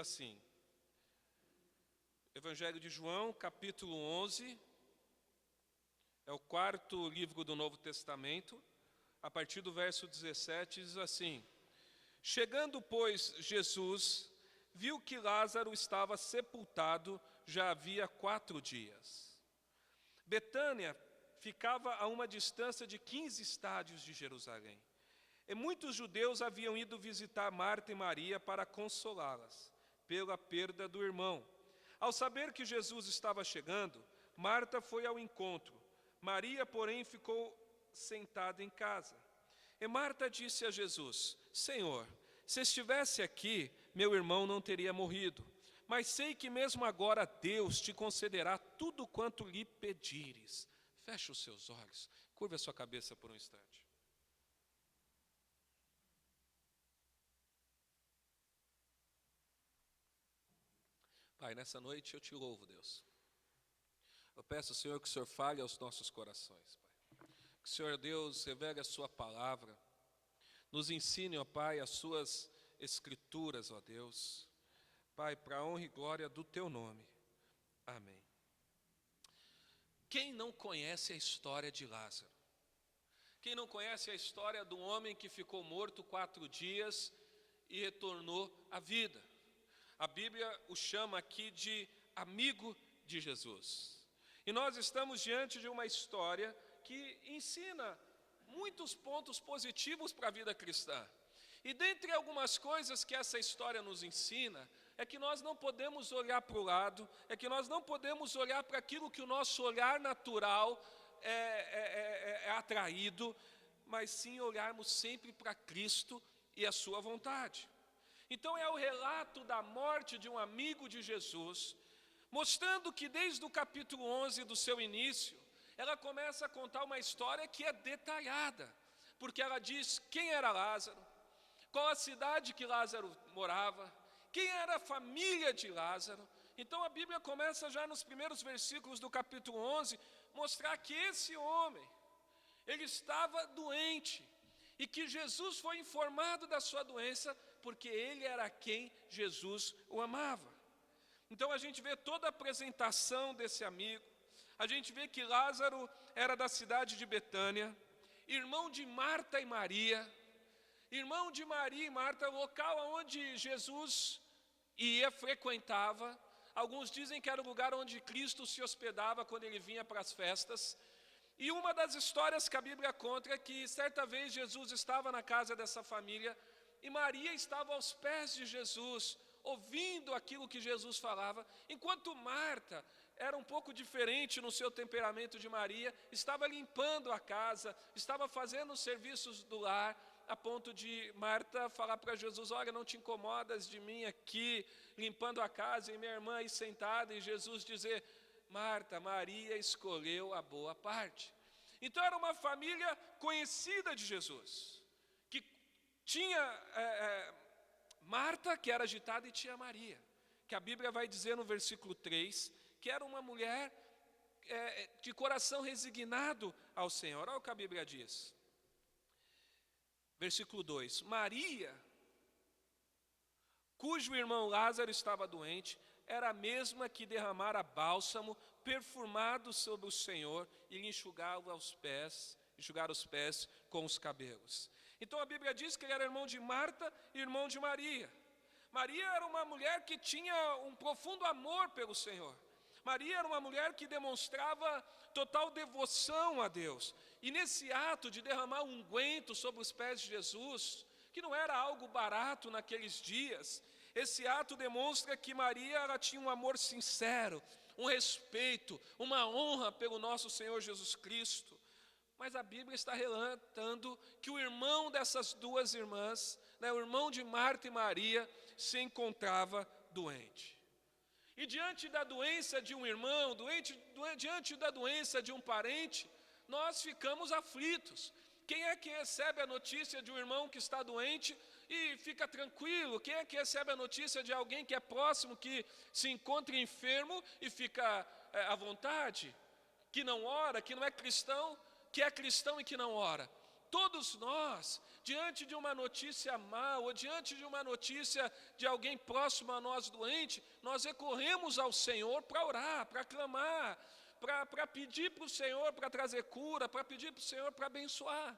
assim, Evangelho de João, capítulo 11, é o quarto livro do Novo Testamento, a partir do verso 17, diz assim: chegando, pois, Jesus, viu que Lázaro estava sepultado já havia 4 dias. Betânia ficava a uma distância de 15 estádios de Jerusalém. E muitos judeus haviam ido visitar Marta e Maria para consolá-las pela perda do irmão. Ao saber que Jesus estava chegando, Marta foi ao encontro. Maria, porém, ficou sentada em casa. E Marta disse a Jesus: Senhor, se estivesse aqui, meu irmão não teria morrido. Mas sei que mesmo agora Deus te concederá tudo quanto lhe pedires. Feche os seus olhos, curva a sua cabeça por um instante. Pai, nessa noite eu te louvo, Deus. Eu peço, Senhor, que o Senhor fale aos nossos corações, Pai. Que o Senhor, Deus, revele a sua palavra. Nos ensine, ó Pai, as suas escrituras, ó Deus. Pai, para a honra e glória do teu nome. Amém. Quem não conhece a história de Lázaro? Quem não conhece a história do homem que ficou morto 4 dias e retornou à vida? A Bíblia o chama aqui de amigo de Jesus. E nós estamos diante de uma história que ensina muitos pontos positivos para a vida cristã. E dentre algumas coisas que essa história nos ensina, é que nós não podemos olhar para o lado, é que nós não podemos olhar para aquilo que o nosso olhar natural é atraído, mas sim olharmos sempre para Cristo e a sua vontade. Então é o relato da morte de um amigo de Jesus, mostrando que desde o capítulo 11 do seu início, ela começa a contar uma história que é detalhada, porque ela diz quem era Lázaro, qual a cidade que Lázaro morava, quem era a família de Lázaro. Então a Bíblia começa já nos primeiros versículos do capítulo 11, mostrar que esse homem, ele estava doente, e que Jesus foi informado da sua doença, porque ele era quem Jesus o amava. Então a gente vê toda a apresentação desse amigo, a gente vê que Lázaro era da cidade de Betânia, irmão de Marta e Maria, irmão de Maria e Marta, local onde Jesus ia, frequentava. Alguns dizem que era o lugar onde Cristo se hospedava quando ele vinha para as festas. E uma das histórias que a Bíblia conta é que certa vez Jesus estava na casa dessa família e Maria estava aos pés de Jesus, ouvindo aquilo que Jesus falava, enquanto Marta era um pouco diferente no seu temperamento de Maria, estava limpando a casa, estava fazendo os serviços do lar, a ponto de Marta falar para Jesus: olha, não te incomodas de mim aqui, limpando a casa, e minha irmã aí sentada, e Jesus dizer: Marta, Maria escolheu a boa parte. Então era uma família conhecida de Jesus, que tinha Marta, que era agitada, e tinha Maria, que a Bíblia vai dizer no versículo 3, que era uma mulher de coração resignado ao Senhor. Olha o que a Bíblia diz. Versículo 2, Maria, cujo irmão Lázaro estava doente, era a mesma que derramara bálsamo perfumado sobre o Senhor e lhe enxugar os pés com os cabelos. Então a Bíblia diz que ele era irmão de Marta e irmão de Maria. Maria era uma mulher que tinha um profundo amor pelo Senhor. Maria era uma mulher que demonstrava total devoção a Deus. E nesse ato de derramar um unguento sobre os pés de Jesus, que não era algo barato naqueles dias, esse ato demonstra que Maria, ela tinha um amor sincero, um respeito, uma honra pelo nosso Senhor Jesus Cristo. Mas a Bíblia está relatando que o irmão dessas duas irmãs, o irmão de Marta e Maria, se encontrava doente. E diante da doença de um irmão, diante da doença de um parente, nós ficamos aflitos. Quem é que recebe a notícia de um irmão que está doente e fica tranquilo? Quem é que recebe a notícia de alguém que é próximo, que se encontra enfermo e fica à vontade? Que não ora, que não é cristão, que é cristão e que não ora? Todos nós, diante de uma notícia má, ou diante de uma notícia de alguém próximo a nós doente, nós recorremos ao Senhor para orar, para clamar, para pedir para o Senhor para trazer cura, para pedir para o Senhor para abençoar.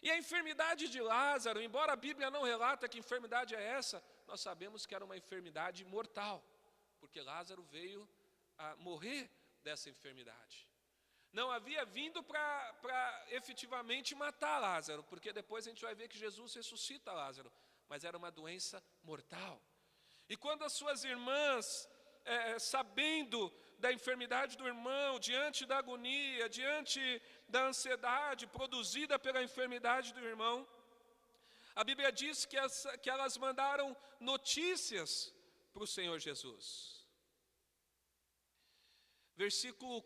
E a enfermidade de Lázaro, embora a Bíblia não relata que enfermidade é essa, nós sabemos que era uma enfermidade mortal, porque Lázaro veio a morrer dessa enfermidade. Não havia vindo para efetivamente matar Lázaro, porque depois a gente vai ver que Jesus ressuscita Lázaro, mas era uma doença mortal. E quando as suas irmãs, sabendo da enfermidade do irmão, diante da agonia, diante da ansiedade produzida pela enfermidade do irmão, a Bíblia diz que elas mandaram notícias para o Senhor Jesus. Versículo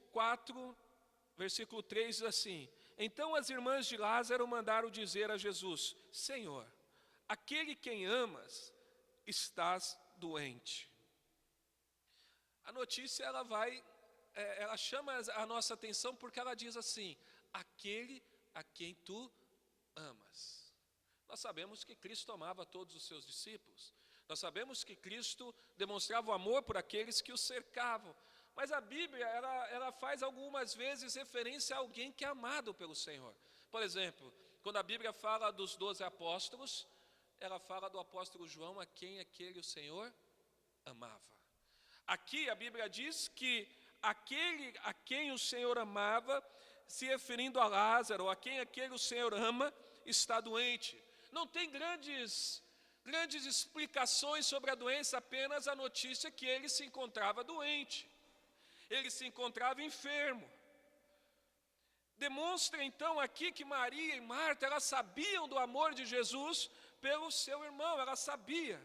3 diz assim: então as irmãs de Lázaro mandaram dizer a Jesus: Senhor, aquele quem amas estás doente. A notícia ela chama a nossa atenção porque ela diz assim: aquele a quem tu amas. Nós sabemos que Cristo amava todos os seus discípulos. Nós sabemos que Cristo demonstrava o amor por aqueles que o cercavam. Mas a Bíblia, ela faz algumas vezes referência a alguém que é amado pelo Senhor. Por exemplo, quando a Bíblia fala dos 12 apóstolos, ela fala do apóstolo João, a quem aquele o Senhor amava. Aqui a Bíblia diz que aquele a quem o Senhor amava, se referindo a Lázaro, a quem aquele o Senhor ama, está doente. Não tem grandes explicações sobre a doença, apenas a notícia que ele se encontrava doente. Ele se encontrava enfermo. Demonstra então aqui que Maria e Marta, elas sabiam do amor de Jesus pelo seu irmão, ela sabia.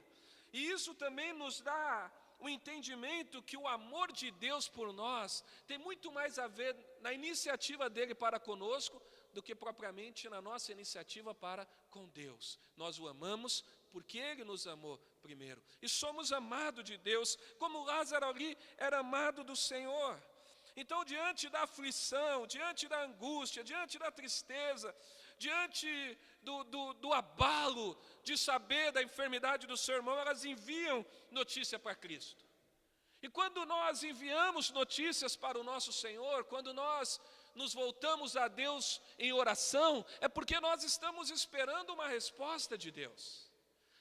E isso também nos dá o entendimento que o amor de Deus por nós tem muito mais a ver na iniciativa dele para conosco do que propriamente na nossa iniciativa para com Deus. Nós o amamos porque ele nos amou primeiro. E somos amados de Deus, como Lázaro ali era amado do Senhor. Então, diante da aflição, diante da angústia, diante da tristeza, diante do abalo de saber da enfermidade do seu irmão, elas enviam notícia para Cristo. E quando nós enviamos notícias para o nosso Senhor, quando nós nos voltamos a Deus em oração, é porque nós estamos esperando uma resposta de Deus.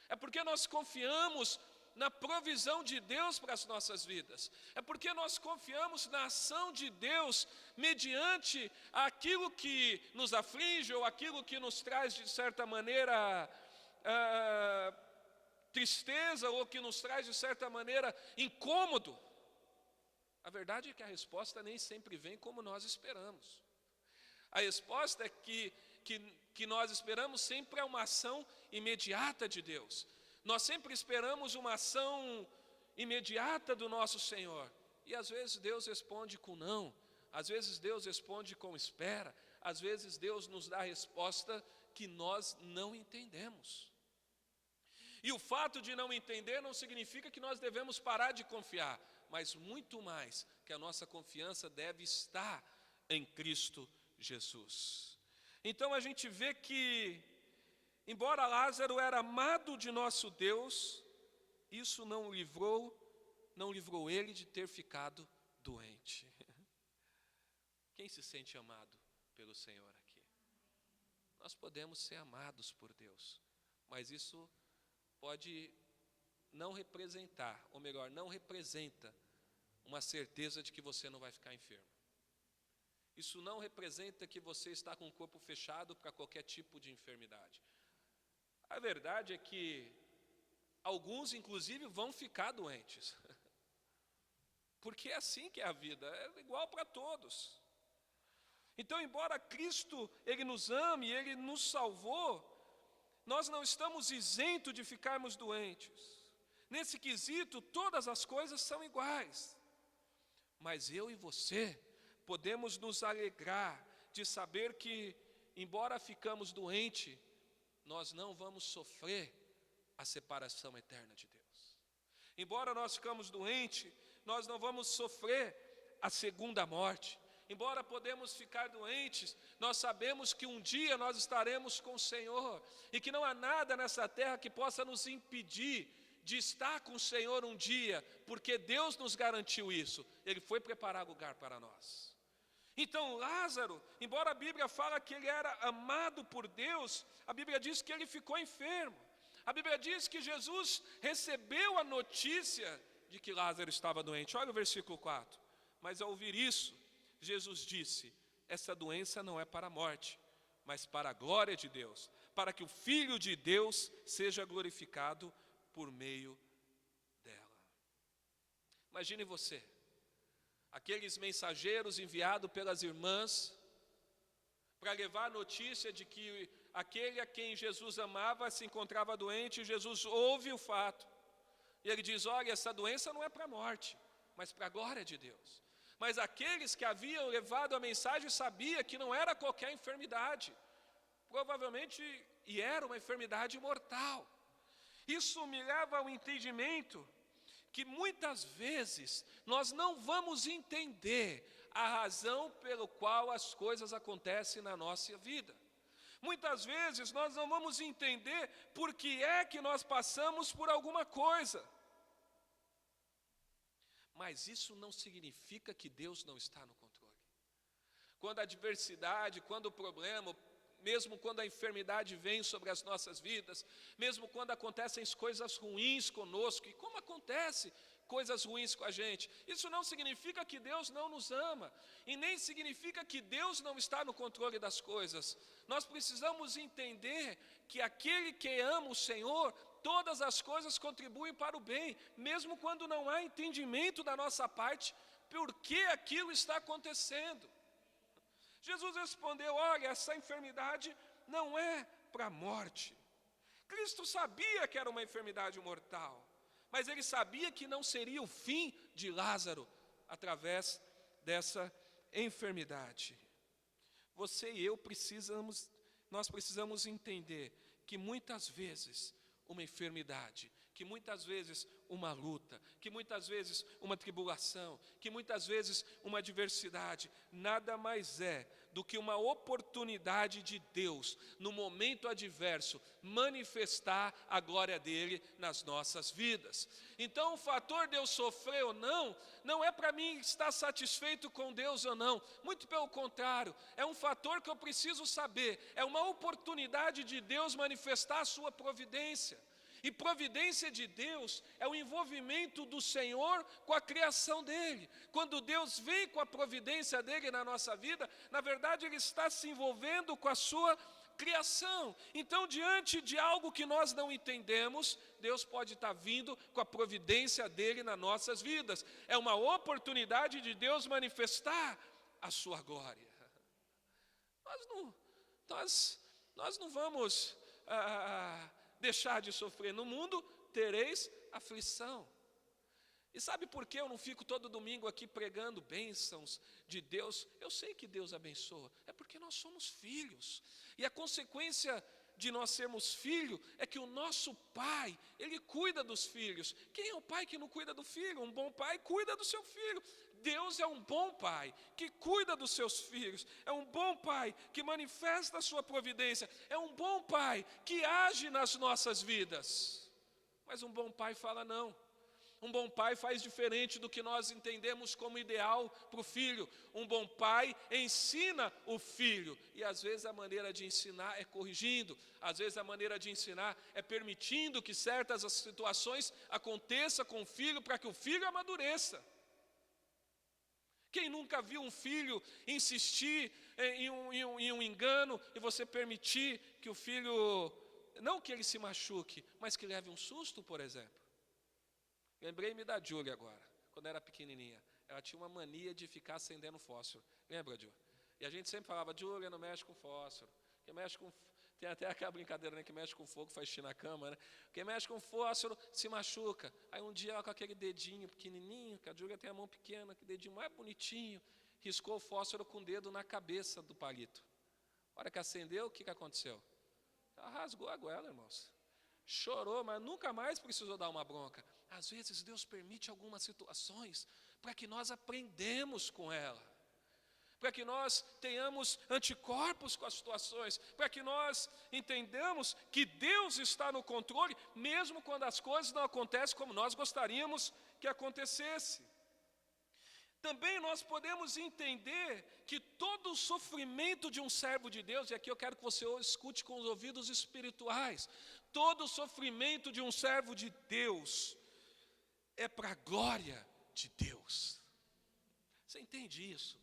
É porque nós confiamos na provisão de Deus para as nossas vidas. É porque nós confiamos na ação de Deus mediante aquilo que nos aflige ou aquilo que nos traz de certa maneira tristeza ou que nos traz de certa maneira incômodo. A verdade é que a resposta nem sempre vem como nós esperamos. A resposta é que nós esperamos sempre é uma ação imediata de Deus. Nós sempre esperamos uma ação imediata do nosso Senhor. E às vezes Deus responde com não, às vezes Deus responde com espera, às vezes Deus nos dá a resposta que nós não entendemos. E o fato de não entender não significa que nós devemos parar de confiar, mas muito mais que a nossa confiança deve estar em Cristo Jesus. Então a gente vê que, embora Lázaro era amado de nosso Deus, isso não livrou ele de ter ficado doente. Quem se sente amado pelo Senhor aqui? Nós podemos ser amados por Deus, mas isso pode não representar, ou melhor, não representa uma certeza de que você não vai ficar enfermo. Isso não representa que você está com o corpo fechado para qualquer tipo de enfermidade. A verdade é que alguns, inclusive, vão ficar doentes. Porque é assim que é a vida, é igual para todos. Então, embora Cristo, Ele nos ame, Ele nos salvou, nós não estamos isentos de ficarmos doentes. Nesse quesito, todas as coisas são iguais. Mas eu e você podemos nos alegrar de saber que, embora ficamos doentes, nós não vamos sofrer a separação eterna de Deus. Embora nós ficamos doentes, nós não vamos sofrer a segunda morte. Embora podemos ficar doentes, nós sabemos que um dia nós estaremos com o Senhor e que não há nada nessa terra que possa nos impedir de estar com o Senhor um dia, porque Deus nos garantiu isso. Ele foi preparar lugar para nós. Então Lázaro, embora a Bíblia fala que ele era amado por Deus, a Bíblia diz que ele ficou enfermo. A Bíblia diz que Jesus recebeu a notícia de que Lázaro estava doente. Olha o versículo 4. Mas ao ouvir isso, Jesus disse: essa doença não é para a morte, mas para a glória de Deus, para que o Filho de Deus seja glorificado por meio dela. Imagine você, aqueles mensageiros enviados pelas irmãs para levar a notícia de que aquele a quem Jesus amava se encontrava doente. Jesus ouve o fato e ele diz: olha, essa doença não é para a morte, mas para a glória de Deus. Mas aqueles que haviam levado a mensagem sabiam que não era qualquer enfermidade, provavelmente, e era uma enfermidade mortal. Isso me leva ao entendimento que muitas vezes nós não vamos entender a razão pelo qual as coisas acontecem na nossa vida. Muitas vezes nós não vamos entender por que é que nós passamos por alguma coisa. Mas isso não significa que Deus não está no controle. Quando a adversidade, quando o problema, mesmo quando a enfermidade vem sobre as nossas vidas, mesmo quando acontecem coisas ruins conosco, e como acontece coisas ruins com a gente, isso não significa que Deus não nos ama, e nem significa que Deus não está no controle das coisas. Nós precisamos entender que aquele que ama o Senhor, todas as coisas contribuem para o bem, mesmo quando não há entendimento da nossa parte, por que aquilo está acontecendo. Jesus respondeu: olha, essa enfermidade não é para a morte. Cristo sabia que era uma enfermidade mortal, mas ele sabia que não seria o fim de Lázaro através dessa enfermidade. Você e eu nós precisamos entender que muitas vezes uma enfermidade, que muitas vezes uma luta, que muitas vezes uma tribulação, que muitas vezes uma adversidade, nada mais é do que uma oportunidade de Deus, no momento adverso, manifestar a glória dele nas nossas vidas. Então o fator de eu sofrer ou não, não é para mim estar satisfeito com Deus ou não, muito pelo contrário, é um fator que eu preciso saber, é uma oportunidade de Deus manifestar a sua providência. E providência de Deus é o envolvimento do Senhor com a criação dele. Quando Deus vem com a providência dele na nossa vida, na verdade ele está se envolvendo com a sua criação. Então, diante de algo que nós não entendemos, Deus pode estar vindo com a providência dele nas nossas vidas. É uma oportunidade de Deus manifestar a sua glória. Nós não vamos deixar de sofrer. No mundo tereis aflição. E sabe por que eu não fico todo domingo aqui pregando bênçãos de Deus? Eu sei que Deus abençoa, é porque nós somos filhos. E a consequência de nós sermos filhos é que o nosso pai, ele cuida dos filhos. Quem é o pai que não cuida do filho? Um bom pai cuida do seu filho. Deus é um bom pai que cuida dos seus filhos, é um bom pai que manifesta a sua providência, é um bom pai que age nas nossas vidas. Mas um bom pai fala não. Um bom pai faz diferente do que nós entendemos como ideal para o filho. Um bom pai ensina o filho. E às vezes a maneira de ensinar é corrigindo. Às vezes a maneira de ensinar é permitindo que certas situações aconteçam com o filho para que o filho amadureça. Quem nunca viu um filho insistir em um engano e você permitir que o filho, não que ele se machuque, mas que leve um susto, por exemplo? Lembrei-me da Júlia agora, quando era pequenininha. Ela tinha uma mania de ficar acendendo fósforo. Lembra, Júlia? E a gente sempre falava: Júlia, não mexe com fósforo. Quem mexe com... Tem até aquela brincadeira, né? Que mexe com fogo faz xixi na cama, né? Quem mexe com fósforo se machuca. Aí um dia ela, com aquele dedinho pequenininho, que a Júlia tem a mão pequena, que dedinho mais bonitinho, riscou o fósforo com o dedo na cabeça do palito. A hora que acendeu, o que aconteceu? Ela rasgou a goela, irmãos. Chorou, mas nunca mais precisou dar uma bronca. Às vezes Deus permite algumas situações para que nós aprendamos com ela, para que nós tenhamos anticorpos com as situações, para que nós entendamos que Deus está no controle, mesmo quando as coisas não acontecem como nós gostaríamos que acontecesse. Também nós podemos entender que todo o sofrimento de um servo de Deus, e aqui eu quero que você escute com os ouvidos espirituais, todo o sofrimento de um servo de Deus é para a glória de Deus. Você entende isso?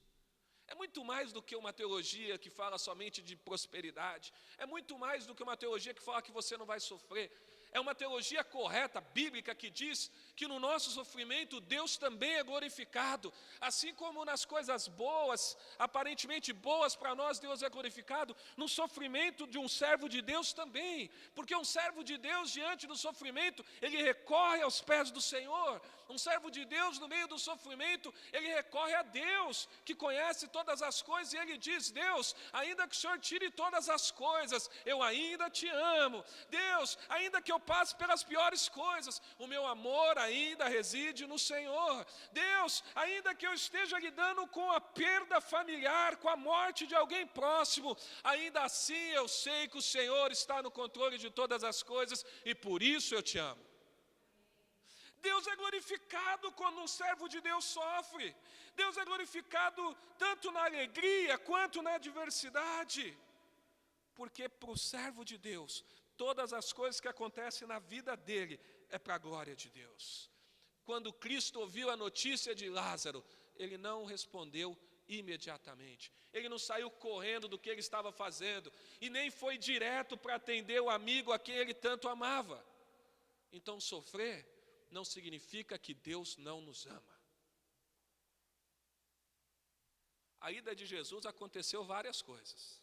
É muito mais do que uma teologia que fala somente de prosperidade. É muito mais do que uma teologia que fala que você não vai sofrer. É uma teologia correta, bíblica, que diz que no nosso sofrimento Deus também é glorificado. Assim como nas coisas boas, aparentemente boas para nós, Deus é glorificado, no sofrimento de um servo de Deus também. Porque um servo de Deus, diante do sofrimento, ele recorre aos pés do Senhor. Um servo de Deus, no meio do sofrimento, ele recorre a Deus, que conhece todas as coisas, e ele diz: Deus, ainda que o Senhor tire todas as coisas, eu ainda te amo. Deus, ainda que eu passe pelas piores coisas, o meu amor ainda reside no Senhor. Deus, ainda que eu esteja lidando com a perda familiar, com a morte de alguém próximo, ainda assim eu sei que o Senhor está no controle de todas as coisas, e por isso eu te amo. Deus é glorificado quando um servo de Deus sofre. Deus é glorificado tanto na alegria quanto na adversidade. Porque para o servo de Deus, todas as coisas que acontecem na vida dele é para a glória de Deus. Quando Cristo ouviu a notícia de Lázaro, ele não respondeu imediatamente. Ele não saiu correndo do que ele estava fazendo e nem foi direto para atender o amigo a quem ele tanto amava. Então, sofrer não significa que Deus não nos ama. A ida de Jesus aconteceu várias coisas.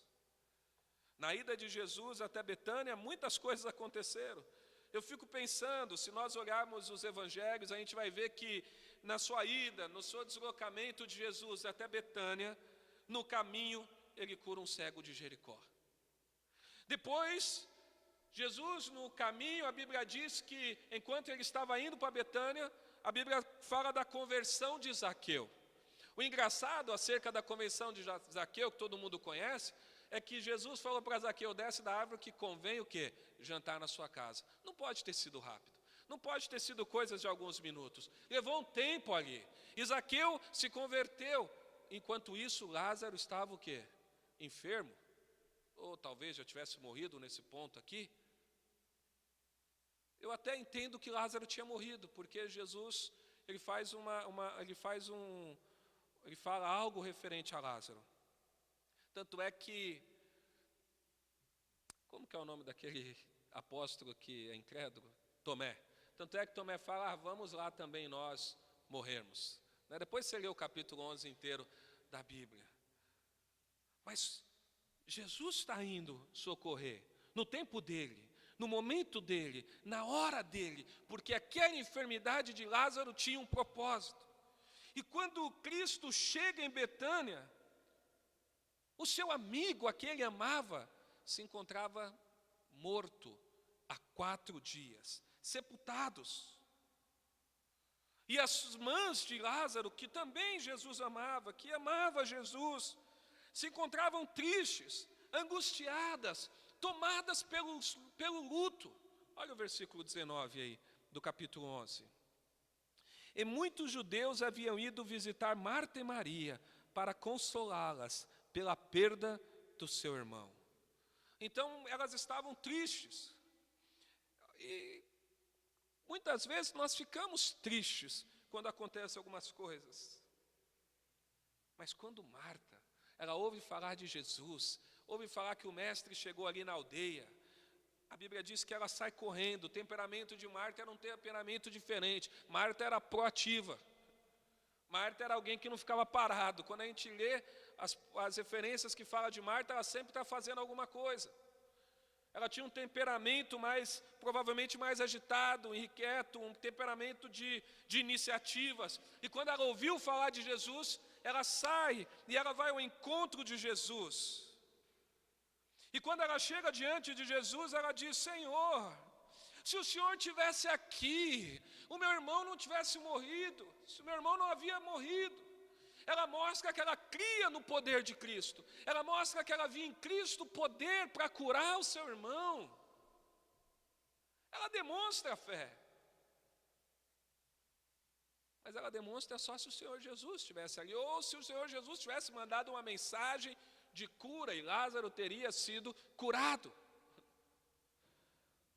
Na ida de Jesus até Betânia, muitas coisas aconteceram. Eu fico pensando, se nós olharmos os evangelhos, a gente vai ver que na sua ida, no seu deslocamento de Jesus até Betânia, no caminho, ele cura um cego de Jericó. Depois, Jesus no caminho, a Bíblia diz que enquanto ele estava indo para Betânia, a Bíblia fala da conversão de Zaqueu. O engraçado acerca da conversão de Zaqueu, que todo mundo conhece, é que Jesus falou para Zaqueu: desce da árvore que convém o quê? Jantar na sua casa. Não pode ter sido rápido. Não pode ter sido coisas de alguns minutos. Levou um tempo ali. E Zaqueu se converteu. Enquanto isso, Lázaro estava o quê? Enfermo. Ou talvez já tivesse morrido nesse ponto aqui. Eu até entendo que Lázaro tinha morrido, porque Jesus, ele fala algo referente a Lázaro. Tanto é que, como que é o nome daquele apóstolo que é incrédulo? Tomé. Tanto é que Tomé fala: vamos lá também nós morrermos. Depois você lê o capítulo 11 inteiro da Bíblia. Mas Jesus está indo socorrer, no tempo dele, no momento dele, na hora dele, porque aquela enfermidade de Lázaro tinha um propósito. E quando Cristo chega em Betânia, o seu amigo, a quem ele amava, se encontrava morto há 4 dias, sepultados. E as irmãs de Lázaro, que também Jesus amava, que amava Jesus, se encontravam tristes, angustiadas, tomadas pelo luto. Olha o versículo 19 aí, do capítulo 11. E muitos judeus haviam ido visitar Marta e Maria para consolá-las pela perda do seu irmão. Então, elas estavam tristes. E muitas vezes nós ficamos tristes quando acontecem algumas coisas. Mas quando Marta, ela ouve falar de Jesus, ouve falar que o mestre chegou ali na aldeia, a Bíblia diz que ela sai correndo. O temperamento de Marta era um temperamento diferente. Marta era proativa. Marta era alguém que não ficava parado. Quando a gente lê as referências que fala de Marta, ela sempre está fazendo alguma coisa. Ela tinha um temperamento provavelmente mais agitado, inquieto, um temperamento de iniciativas. E quando ela ouviu falar de Jesus, ela sai e ela vai ao encontro de Jesus. E quando ela chega diante de Jesus, ela diz: Senhor, se o Senhor estivesse aqui, o meu irmão não tivesse morrido, se o meu irmão não havia morrido, ela mostra que ela cria no poder de Cristo, ela mostra que ela via em Cristo poder para curar o seu irmão, ela demonstra a fé. Mas ela demonstra só se o Senhor Jesus estivesse ali, ou se o Senhor Jesus tivesse mandado uma mensagem de cura e Lázaro teria sido curado.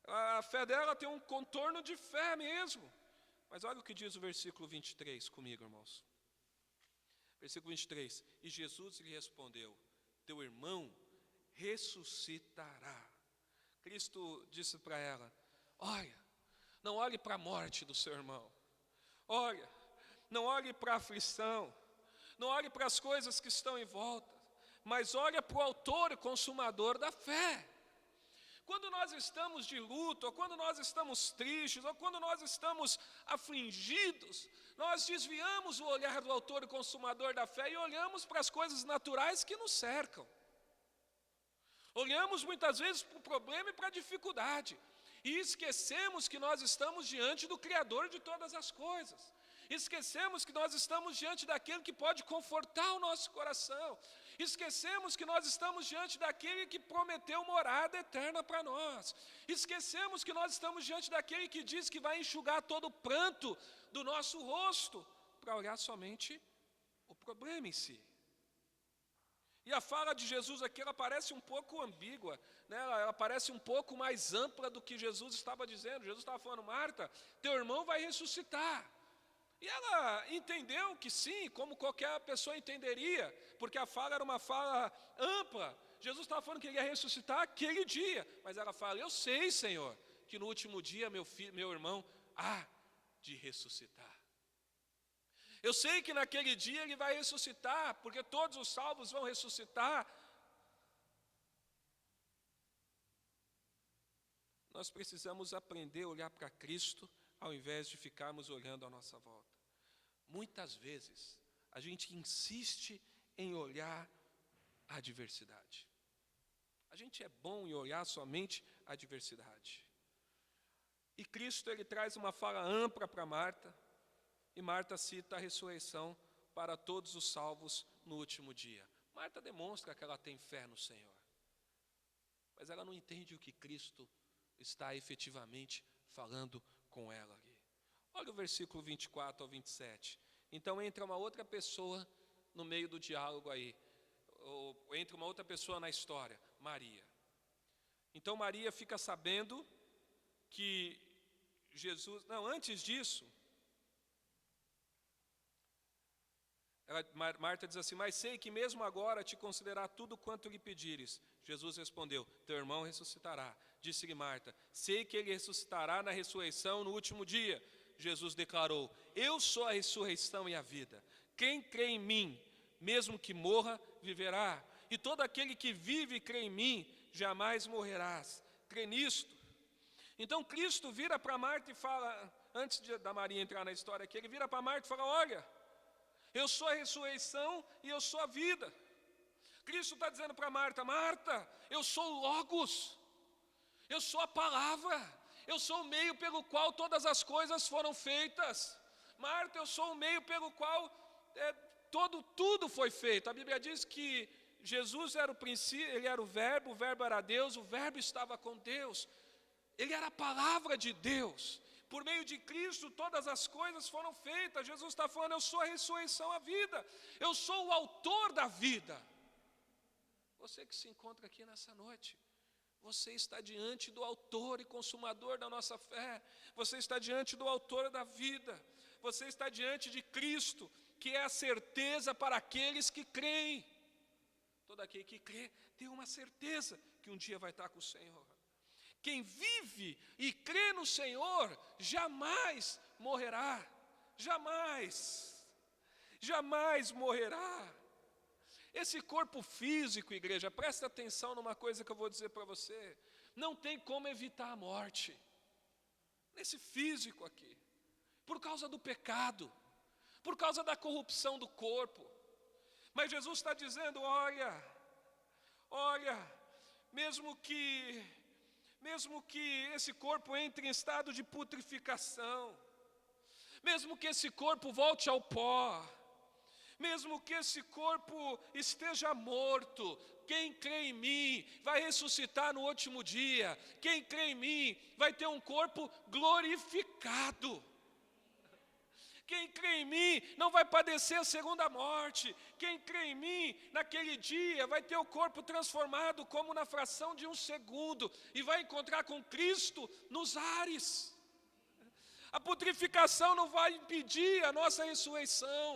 A fé dela tem um contorno de fé mesmo. Mas olha o que diz o versículo 23 comigo, irmãos. Versículo 23. E Jesus lhe respondeu: teu irmão ressuscitará. Cristo disse para ela: olha, não olhe para a morte do seu irmão. Olha, não olhe para a aflição. Não olhe para as coisas que estão em volta. Mas olha para o autor e consumador da fé. Quando nós estamos de luto, ou quando nós estamos tristes, ou quando nós estamos afligidos, nós desviamos o olhar do autor e consumador da fé e olhamos para as coisas naturais que nos cercam. Olhamos muitas vezes para o problema e para a dificuldade, e esquecemos que nós estamos diante do Criador de todas as coisas. Esquecemos que nós estamos diante daquele que pode confortar o nosso coração. Esquecemos que nós estamos diante daquele que prometeu morada eterna para nós. Esquecemos que nós estamos diante daquele que diz que vai enxugar todo o pranto do nosso rosto, para olhar somente o problema em si. E a fala de Jesus aqui, ela parece um pouco ambígua, né? Ela parece um pouco mais ampla do que Jesus estava dizendo. Jesus estava falando: Marta, teu irmão vai ressuscitar. E ela entendeu que sim, como qualquer pessoa entenderia, porque a fala era uma fala ampla. Jesus estava falando que ele ia ressuscitar aquele dia, mas ela fala: eu sei, Senhor, que no último dia meu irmão há de ressuscitar. Eu sei que naquele dia ele vai ressuscitar, porque todos os salvos vão ressuscitar. Nós precisamos aprender a olhar para Cristo, ao invés de ficarmos olhando à nossa volta. Muitas vezes, a gente insiste em olhar a adversidade. A gente é bom em olhar somente a adversidade. E Cristo, ele traz uma fala ampla para Marta, e Marta cita a ressurreição para todos os salvos no último dia. Marta demonstra que ela tem fé no Senhor, mas ela não entende o que Cristo está efetivamente falando com ela ali. Olha o versículo 24 ao 27. Então entra uma outra pessoa no meio do diálogo aí, ou entra uma outra pessoa na história, Maria. Então Maria fica sabendo que Jesus... Não, antes disso, Marta diz assim: mas sei que mesmo agora te considerará tudo quanto lhe pedires. Jesus respondeu: teu irmão ressuscitará. Disse-lhe Marta: sei que ele ressuscitará na ressurreição no último dia. Jesus declarou: eu sou a ressurreição e a vida. Quem crê em mim, mesmo que morra, viverá. E todo aquele que vive e crê em mim, jamais morrerás. Crê nisto. Então Cristo vira para Marta e fala, antes da Maria entrar na história aqui, ele vira para Marta e fala: olha, eu sou a ressurreição e eu sou a vida. Cristo está dizendo para Marta: Marta, eu sou o Logos, eu sou a palavra, eu sou o meio pelo qual todas as coisas foram feitas. Marta, eu sou o meio pelo qual tudo foi feito. A Bíblia diz que Jesus era o princípio, ele era o verbo era Deus, o verbo estava com Deus. Ele era a palavra de Deus. Por meio de Cristo todas as coisas foram feitas. Jesus está falando: eu sou a ressurreição, a vida. Eu sou o autor da vida. Você que se encontra aqui nessa noite, você está diante do autor e consumador da nossa fé. Você está diante do autor da vida. Você está diante de Cristo, que é a certeza para aqueles que creem. Todo aquele que crê tem uma certeza que um dia vai estar com o Senhor. Quem vive e crê no Senhor jamais morrerá. Jamais morrerá. Esse corpo físico, igreja, presta atenção numa coisa que eu vou dizer para você. Não tem como evitar a morte. Nesse físico aqui. Por causa do pecado. Por causa da corrupção do corpo. Mas Jesus está dizendo: olha, mesmo que esse corpo entre em estado de putrificação, mesmo que esse corpo volte ao pó, Mesmo que esse corpo esteja morto, quem crê em mim vai ressuscitar no último dia. Quem crê em mim vai ter um corpo glorificado. Quem crê em mim não vai padecer a segunda morte. Quem crê em mim, naquele dia, vai ter o corpo transformado como na fração de um segundo e vai encontrar com Cristo nos ares. A putrefação não vai impedir a nossa ressurreição.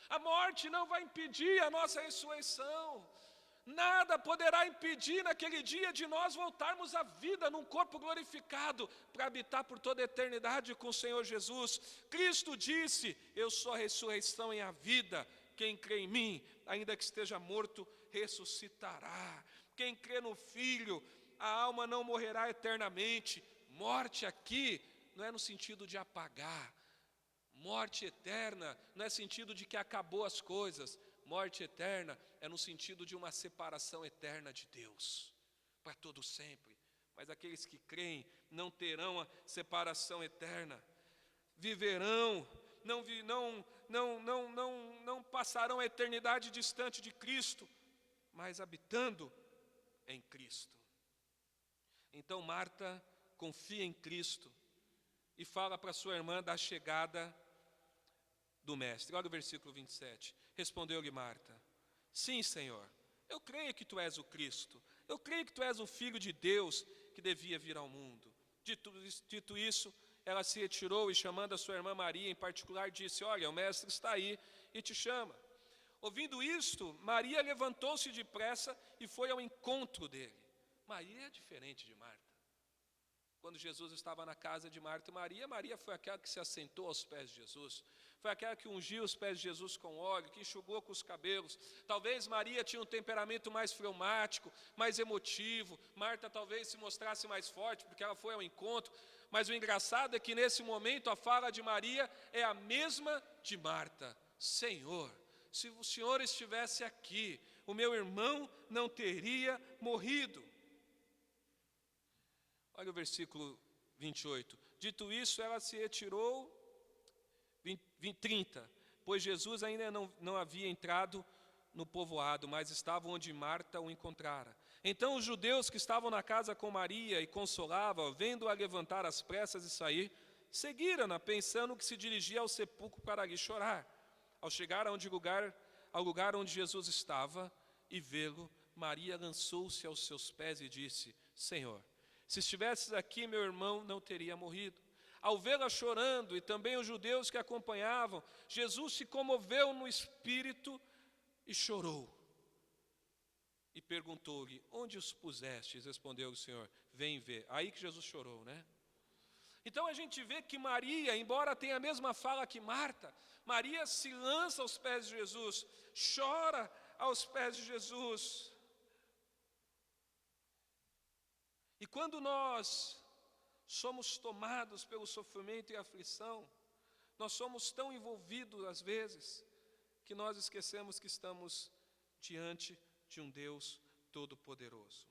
A morte não vai impedir a nossa ressurreição. Nada poderá impedir naquele dia de nós voltarmos à vida num corpo glorificado para habitar por toda a eternidade com o Senhor Jesus. Cristo disse: eu sou a ressurreição e a vida. Quem crê em mim, ainda que esteja morto, ressuscitará. Quem crê no Filho, a alma não morrerá eternamente. Morte aqui não é no sentido de apagar. Morte eterna não é sentido de que acabou as coisas. Morte eterna é no sentido de uma separação eterna de Deus, para todo sempre. Mas aqueles que creem não terão a separação eterna, viverão, não passarão a eternidade distante de Cristo, mas habitando em Cristo. Então Marta confia em Cristo e fala para sua irmã da chegada do Mestre. Olha o versículo 27. Respondeu-lhe Marta: sim, Senhor, eu creio que tu és o Cristo, eu creio que tu és o Filho de Deus que devia vir ao mundo. Dito isso, ela se retirou e, chamando a sua irmã Maria em particular, disse: olha, o Mestre está aí e te chama. Ouvindo isto, Maria levantou-se depressa e foi ao encontro dele. Maria é diferente de Marta. Quando Jesus estava na casa de Marta e Maria, Maria foi aquela que se assentou aos pés de Jesus. Foi aquela que ungiu os pés de Jesus com óleo, que enxugou com os cabelos. Talvez Maria tinha um temperamento mais fleumático, mais emotivo. Marta talvez se mostrasse mais forte, porque ela foi ao encontro. Mas o engraçado é que nesse momento a fala de Maria é a mesma de Marta. Senhor, se o Senhor estivesse aqui, o meu irmão não teria morrido. Olha o versículo 28. Dito isso, ela se retirou. 30. Pois Jesus ainda não havia entrado no povoado, mas estava onde Marta o encontrara. Então os judeus que estavam na casa com Maria e consolavam, vendo-a levantar às pressas e sair, seguiram-na, pensando que se dirigia ao sepulcro para ali chorar. Ao chegar ao lugar onde Jesus estava e vê-lo, Maria lançou-se aos seus pés e disse: Senhor, se estivesses aqui, meu irmão não teria morrido. Ao vê-la chorando, e também os judeus que a acompanhavam, Jesus se comoveu no espírito e chorou. E perguntou-lhe: onde os pusestes? Respondeu o Senhor: vem ver. Aí que Jesus chorou, né? Então a gente vê que Maria, embora tenha a mesma fala que Marta, Maria se lança aos pés de Jesus, chora aos pés de Jesus. E quando nós somos tomados pelo sofrimento e aflição, nós somos tão envolvidos às vezes, que nós esquecemos que estamos diante de um Deus todo-poderoso.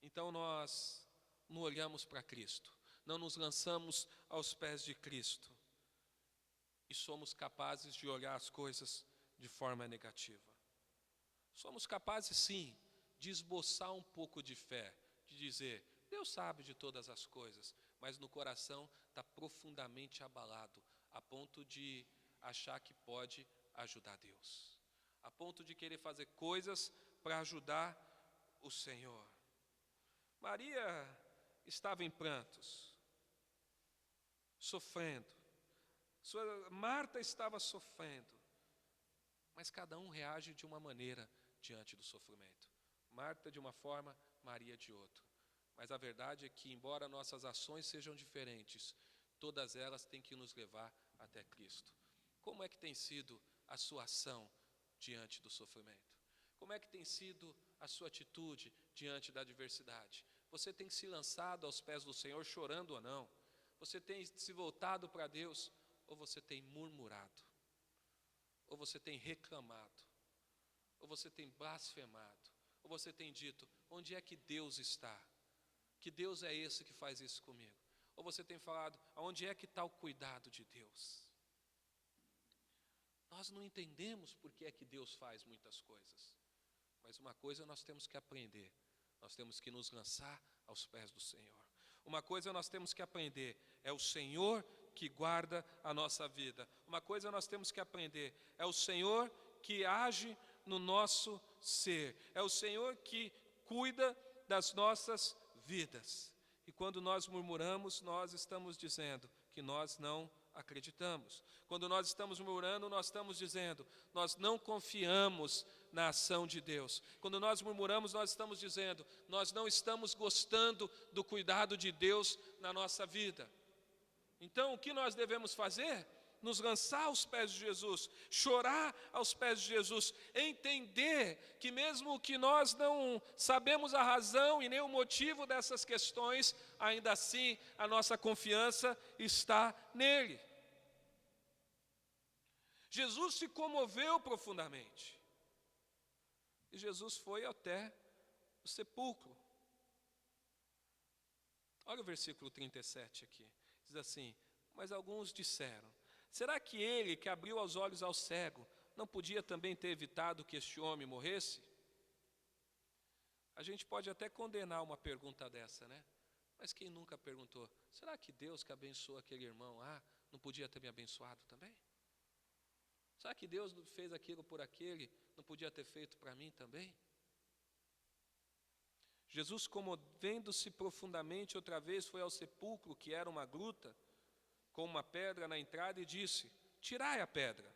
Então nós não olhamos para Cristo, não nos lançamos aos pés de Cristo, e somos capazes de olhar as coisas de forma negativa. Somos capazes sim, de esboçar um pouco de fé, de dizer: Deus sabe de todas as coisas, mas no coração está profundamente abalado, a ponto de achar que pode ajudar Deus, a ponto de querer fazer coisas para ajudar o Senhor. Maria estava em prantos, sofrendo. Marta estava sofrendo, mas cada um reage de uma maneira diante do sofrimento. Marta de uma forma, Maria de outra. Mas a verdade é que, embora nossas ações sejam diferentes, todas elas têm que nos levar até Cristo. Como é que tem sido a sua ação diante do sofrimento? Como é que tem sido a sua atitude diante da adversidade? Você tem se lançado aos pés do Senhor, chorando ou não? Você tem se voltado para Deus, ou você tem murmurado? Ou você tem reclamado? Ou você tem blasfemado? Ou você tem dito: onde é que Deus está? Que Deus é esse que faz isso comigo? Ou você tem falado: aonde é que está o cuidado de Deus? Nós não entendemos por que é que Deus faz muitas coisas. Mas uma coisa nós temos que aprender. Nós temos que nos lançar aos pés do Senhor. Uma coisa nós temos que aprender. É o Senhor que guarda a nossa vida. Uma coisa nós temos que aprender. É o Senhor que age no nosso ser. É o Senhor que cuida das nossas vidas. E quando nós murmuramos, nós estamos dizendo que nós não acreditamos. Quando nós estamos murmurando, nós estamos dizendo, nós não confiamos na ação de Deus. Quando nós murmuramos, nós estamos dizendo, nós não estamos gostando do cuidado de Deus na nossa vida. Então, o que nós devemos fazer? Nos lançar aos pés de Jesus, chorar aos pés de Jesus, entender que mesmo que nós não sabemos a razão e nem o motivo dessas questões, ainda assim a nossa confiança está nele. Jesus se comoveu profundamente. E Jesus foi até o sepulcro. Olha o versículo 37 aqui. Diz assim, mas alguns disseram, será que ele que abriu os olhos ao cego não podia também ter evitado que este homem morresse? A gente pode até condenar uma pergunta dessa, né? Mas quem nunca perguntou, será que Deus que abençoou aquele irmão não podia ter me abençoado também? Será que Deus fez aquilo por aquele, não podia ter feito para mim também? Jesus, comovendo-se profundamente outra vez, foi ao sepulcro, que era uma gruta, com uma pedra na entrada, e disse, tirai a pedra.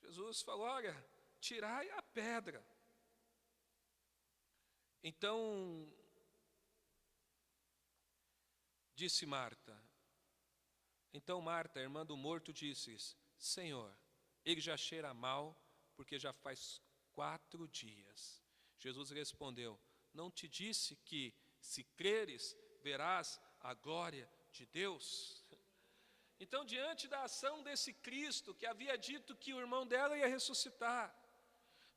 Jesus falou, olha, tirai a pedra. Então, disse Marta. Então Marta, irmã do morto, disse, Senhor, ele já cheira mal, porque já faz 4 dias. Jesus respondeu, não te disse que, se creres, verás a glória de Deus? Então, diante da ação desse Cristo, que havia dito que o irmão dela ia ressuscitar,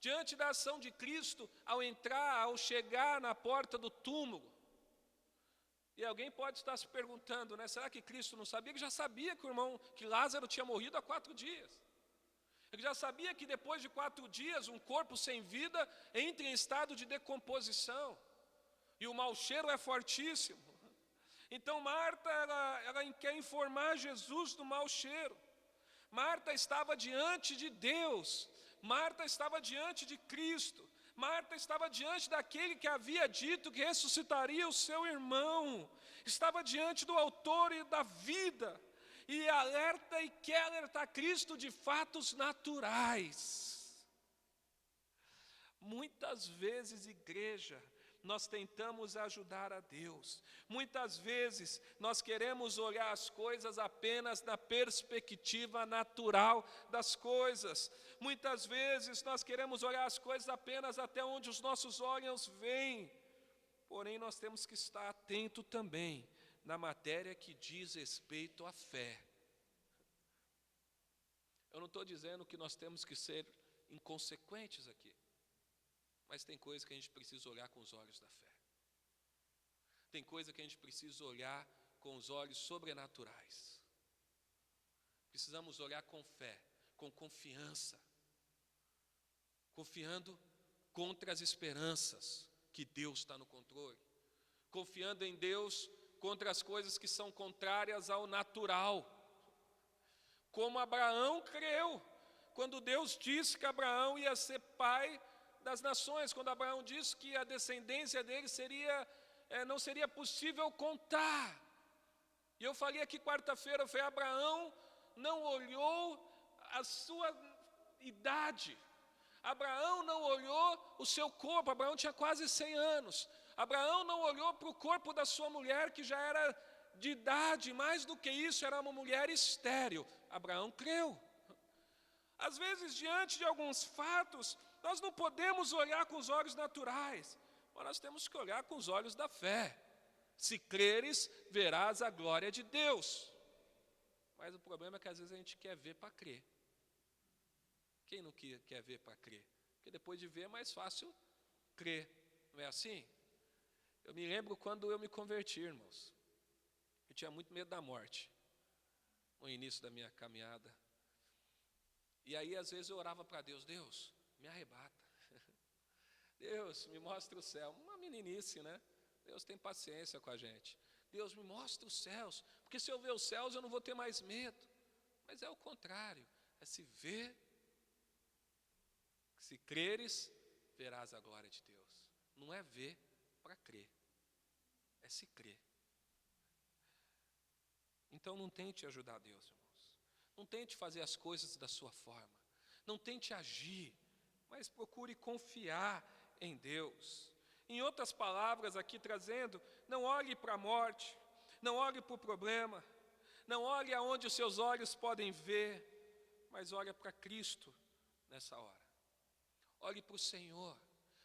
diante da ação de Cristo, ao chegar na porta do túmulo, e alguém pode estar se perguntando, né, será que Cristo não sabia? Ele já sabia que Lázaro tinha morrido há 4 dias. Ele já sabia que depois de 4 dias, um corpo sem vida entra em estado de decomposição. E o mau cheiro é fortíssimo. Então Marta, ela quer informar Jesus do mau cheiro. Marta estava diante de Deus. Marta estava diante de Cristo. Marta estava diante daquele que havia dito que ressuscitaria o seu irmão. Estava diante do autor da vida. E quer alertar Cristo de fatos naturais. Muitas vezes, igreja, nós tentamos ajudar a Deus. Muitas vezes nós queremos olhar as coisas apenas na perspectiva natural das coisas. Muitas vezes nós queremos olhar as coisas apenas até onde os nossos olhos veem. Porém, nós temos que estar atento também na matéria que diz respeito à fé. Eu não estou dizendo que nós temos que ser inconsequentes aqui. Mas tem coisa que a gente precisa olhar com os olhos da fé. Tem coisa que a gente precisa olhar com os olhos sobrenaturais. Precisamos olhar com fé, com confiança. Confiando contra as esperanças que Deus está no controle. Confiando em Deus contra as coisas que são contrárias ao natural. Como Abraão creu, quando Deus disse que Abraão ia ser pai das nações, quando Abraão disse que a descendência dele não seria possível contar. E eu falei aqui quarta-feira, Abraão não olhou a sua idade, Abraão não olhou o seu corpo, Abraão tinha quase 100 anos, Abraão não olhou para o corpo da sua mulher, que já era de idade, mais do que isso, era uma mulher estéril. Abraão creu. Às vezes, diante de alguns fatos, nós não podemos olhar com os olhos naturais, mas nós temos que olhar com os olhos da fé. Se creres, verás a glória de Deus. Mas o problema é que às vezes a gente quer ver para crer. Quem não quer ver para crer? Porque depois de ver é mais fácil crer. Não é assim? Eu me lembro quando eu me converti, irmãos. Eu tinha muito medo da morte, no início da minha caminhada. E aí, às vezes, eu orava para Deus: Deus, me arrebata. Deus, me mostra o céu. Uma meninice, né? Deus tem paciência com a gente. Deus, me mostra os céus, porque se eu ver os céus, eu não vou ter mais medo. Mas é o contrário, é se ver, se creres, verás a glória de Deus. Não é ver para crer, é se crer. Então não tente ajudar Deus, irmãos. Não tente fazer as coisas da sua forma. Não tente agir, mas procure confiar em Deus. Em outras palavras, aqui trazendo, não olhe para a morte, não olhe para o problema, não olhe aonde os seus olhos podem ver, mas olhe para Cristo nessa hora. Olhe para o Senhor.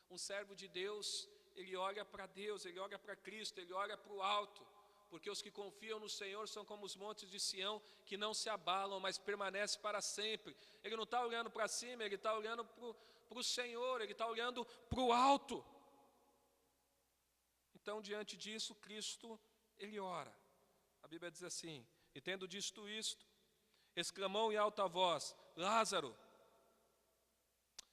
Um servo de Deus, ele olha para Deus, ele olha para Cristo, ele olha para o alto. Porque os que confiam no Senhor são como os montes de Sião, que não se abalam, mas permanecem para sempre. Ele não está olhando para cima, ele está olhando para o Senhor, ele está olhando para o alto. Então, diante disso, Cristo, ele ora. A Bíblia diz assim: e tendo dito isto, exclamou em alta voz: Lázaro.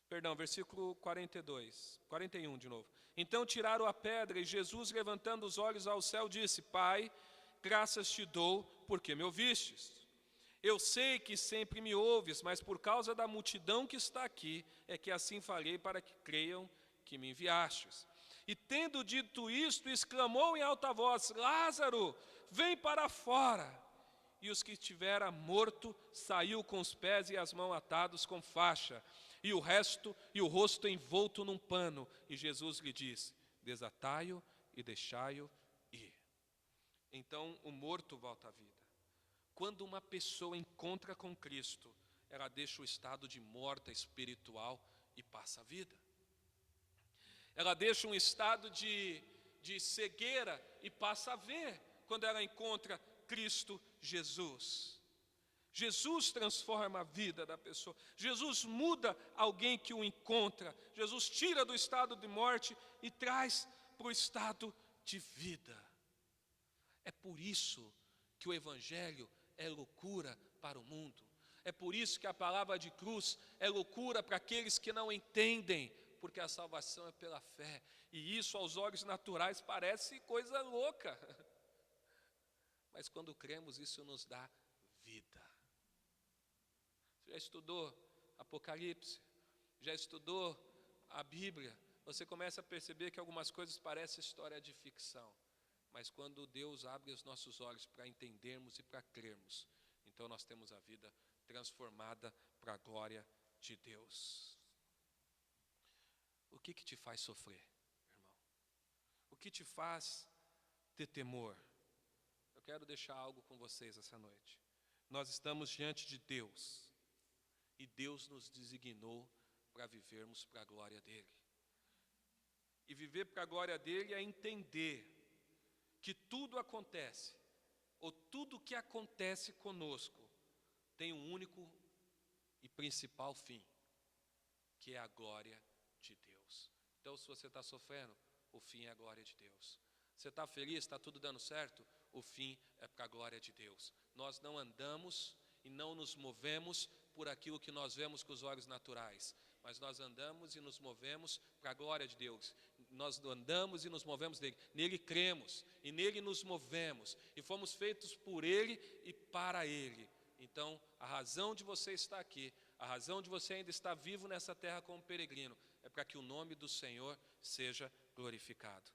Perdão, versículo 41 de novo. Então tiraram a pedra, e Jesus, levantando os olhos ao céu, disse: Pai, graças te dou, porque me ouvistes. Eu sei que sempre me ouves, mas por causa da multidão que está aqui, é que assim falei, para que creiam que me enviastes. E tendo dito isto, exclamou em alta voz: Lázaro, vem para fora. E os que estivera morto saiu com os pés e as mãos atados com faixa, e o rosto envolto num pano. E Jesus lhe disse: desatai-o e deixai-o ir. Então o morto volta à vida. Quando uma pessoa encontra com Cristo, ela deixa o estado de morta espiritual e passa a vida. Ela deixa um estado de cegueira e passa a ver quando ela encontra Cristo Jesus. Jesus transforma a vida da pessoa. Jesus muda alguém que o encontra. Jesus tira do estado de morte e traz para o estado de vida. É por isso que o Evangelho é loucura para o mundo. É por isso que a palavra de cruz é loucura para aqueles que não entendem, porque a salvação é pela fé. E isso aos olhos naturais parece coisa louca. Mas quando cremos, isso nos dá vida. Você já estudou Apocalipse? Já estudou a Bíblia? Você começa a perceber que algumas coisas parecem história de ficção. Mas quando Deus abre os nossos olhos para entendermos e para crermos, então nós temos a vida transformada para a glória de Deus. O que te faz sofrer, irmão? O que te faz ter temor? Eu quero deixar algo com vocês essa noite. Nós estamos diante de Deus, e Deus nos designou para vivermos para a glória dEle. E viver para a glória dEle é entender que tudo acontece, ou tudo que acontece conosco, tem um único e principal fim, que é a glória de Deus. Então, se você está sofrendo, o fim é a glória de Deus. Você está feliz, está tudo dando certo? O fim é para a glória de Deus. Nós não andamos e não nos movemos por aquilo que nós vemos com os olhos naturais, mas nós andamos e nos movemos para a glória de Deus. Nós andamos e nos movemos nele. Nele cremos e nele nos movemos. E fomos feitos por Ele e para Ele. Então, a razão de você estar aqui, a razão de você ainda estar vivo nessa terra como peregrino, é para que o nome do Senhor seja glorificado.